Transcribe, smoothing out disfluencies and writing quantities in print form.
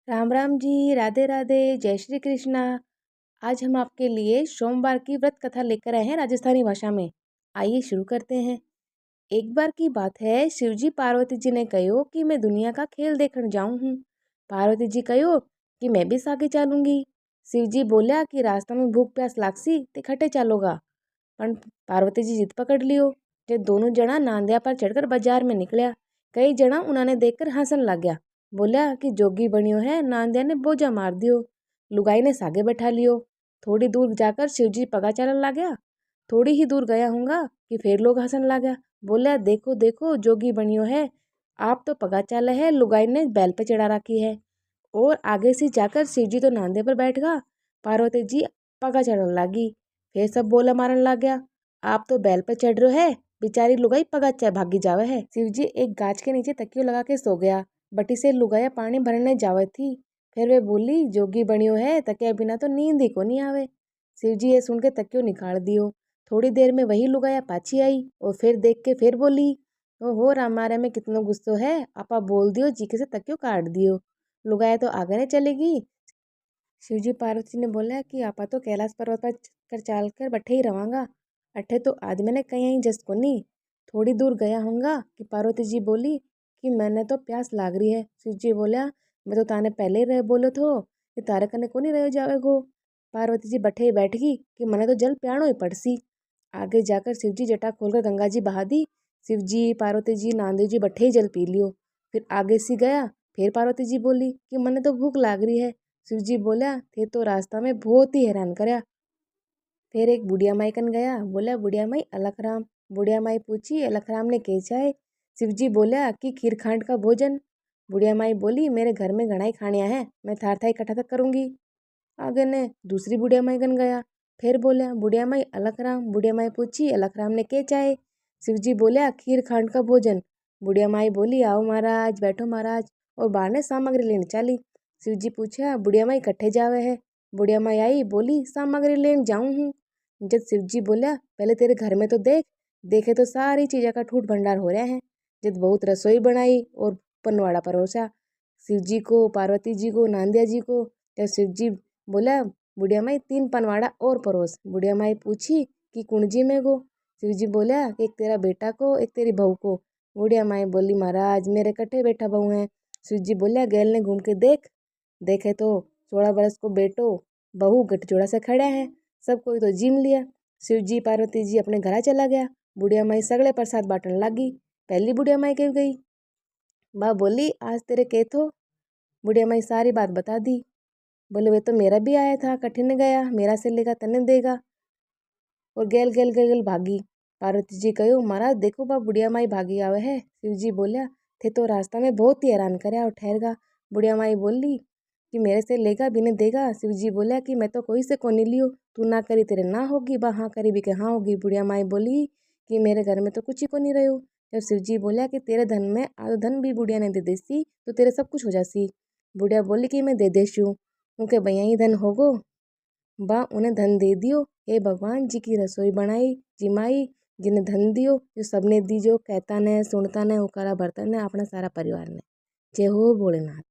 राम राम जी, राधे राधे, जय श्री कृष्णा। आज हम आपके लिए सोमवार की व्रत कथा लेकर आए हैं राजस्थानी भाषा में। आइए शुरू करते हैं। एक बार की बात है, शिवजी पार्वती जी ने कहो कि मैं दुनिया का खेल देखने जाऊं हूँ। पार्वती जी कहो कि मैं भी सागे चालूंगी। शिवजी बोलिया कि रास्ता में भूख प्यास लागसी ते खटे चालोगा। पण पार्वती जी जिद पकड़ लियो। जे दोनों जना नांदिया पर चढ़कर बाजार में निकलिया। कई जना उन्होंने देखकर हंसन लग गया। बोला कि जोगी बनियो है, नांदिया ने बोझा मार दियो। लुगाई ने सागे बैठा लियो। थोड़ी दूर जाकर शिवजी पगा चलन लग गया। थोड़ी ही दूर गया हूँगा कि फिर लोग हंसन लग गया। बोला देखो देखो जोगी बनियो है, आप तो पगा चाले है, लुगाई ने बैल पे चढ़ा रखी है। और आगे से जाकर शिवजी तो नांदे पर बैठ गया। पार्वती जी पगा चढ़ने लगी। फिर सब बोला मारन लग गया, आप तो बैल पे चढ़ रहे है, बेचारी लुगाई पगा चा भागी जावे है। शिवजी एक गाछ के नीचे तकियो लगा के सो गया। बटी से लुगाया पानी भरने जावे थी। फिर वे बोली जोगी बनियो है, तकिया बिना तो नींद ही को नहीं आवे। शिवजी ये सुन के तकियो निकाल दियो। थोड़ी देर में वही लुगाया पाछी आई और फिर देख के फिर बोली, ओहो रामारे में कितनो गुस्सो है, आपा बोल दियो जी के से तकियो काट दियो। लुगाया तो आगे नहीं चलेगी। शिवजी पार्वती ने बोला कि आपा तो कैलाश पर्वत पर कर चाल कर बैठे ही रवांगा। अठे तो आज मैंने कहीं जस को नहीं। थोड़ी दूर गया होऊंगा कि पार्वती जी बोली कि मैंने तो प्यास लाग रही है। शिवजी बोला मैं तो ताने पहले ही रह बोलो थो कि तारे कने को नहीं रह जावेगो। पार्वती जी बैठे ही बैठ गई कि मैंने तो जल प्याणो ही पड़सी। आगे जाकर शिवजी जटा खोलकर गंगा जी बहा दी। शिवजी पार्वती जी नांदेव जी बैठे ही जल पी लियो। फिर आगे सी गया। फिर पार्वती जी बोली कि मने तो भूख लाग रही है। शिवजी बोला थे तो रास्ता में बहुत ही हैरान करया। फिर एक बुढ़िया माई कन गया। बोला बुढ़िया माई अलखराम। बुढ़िया माई पूछी अलखराम ने कैसा है। शिवजी बोला कि खीर खांड का भोजन। बुढ़िया माई बोली मेरे घर में घना ही खानिया है, मैं थार था इकट्ठा तक करूंगी। आगे ने दूसरी बुढ़िया माई कन गया। फिर बोला बुढ़िया माई अलखराम। बुढ़िया माई पूछी अलखराम ने क्या चाहे। शिवजी बोला खीर खांड का भोजन। बुढ़िया माई बोली आओ महाराज, बैठो महाराज। और बाहर ने सामग्री लेने चली। शिवजी पूछा बुढ़िया माई कट्ठे जावे है। बुढ़िया माई आई बोली सामग्री लेने जाऊं हूँ। जब शिवजी बोला पहले तेरे घर में तो देख। देखे तो सारी चीज़ों का ठूठ भंडार हो रहा है। जब बहुत रसोई बनाई और पनवाड़ा परोसा शिवजी को, पार्वती जी को, नांदिया जी को। जब शिवजी बोला बुढ़िया माई 3 पनवाड़ा और परोस। बुढ़िया माई पूछी कि कुणजी में गो। शिवजी बोला एक तेरा बेटा को, एक तेरी बहू को। बुढ़िया माई बोली महाराज मेरे कट्ठे बेटा बहू हैं। शिवजी बोला गैल ने घूम के देख। देखे तो 16 बरस को बेटो बहू गठजोड़ा से खड़ा है। सब कोई तो जिम लिया। शिवजी पार्वती जी अपने घर चला गया। बुढ़िया माई सगले प्रसाद बांटने लगी। पहली बुढ़िया माई कह गई, बा बोली आज तेरे के थो। बुढ़िया माई सारी बात बता दी। बोले वे तो मेरा भी आया था, कठिन गया, मेरा से लेगा तने देगा। और गेल गेल गेल गेल भागी। पार्वती जी कहो महाराज देखो बा बुढ़िया माई भागी आवे है। शिवजी बोलिया थे तो रास्ता में बहुत ही हैरान करया और ठहर गा। बुढ़िया माई बोली कि मेरे से लेगा भी नहीं देगा। शिवजी बोला कि मैं तो कोई से को नहीं लियो, तू ना करी तेरे ना होगी, बा हाँ करी भी के हाँ होगी। बुढ़िया माई बोली कि मेरे घर में तो कुछ ही को नहीं रहो। जब शिवजी बोला कि तेरे धन में आधो धन भी बुढ़िया ने दे देसी तो तेरे सब कुछ हो जासी। बुढ़िया बोली कि मैं दे देशू, उनके भैया ही धन होगो। बा उन्हें धन दे दियो। हे भगवान जी की रसोई बनाई जिमाई, जिन्हें धन दियो जो सबने दीजो, कहता ने सुनता ने उकारा बर्तन ने अपना सारा परिवार ने। जय हो भोलेनाथ।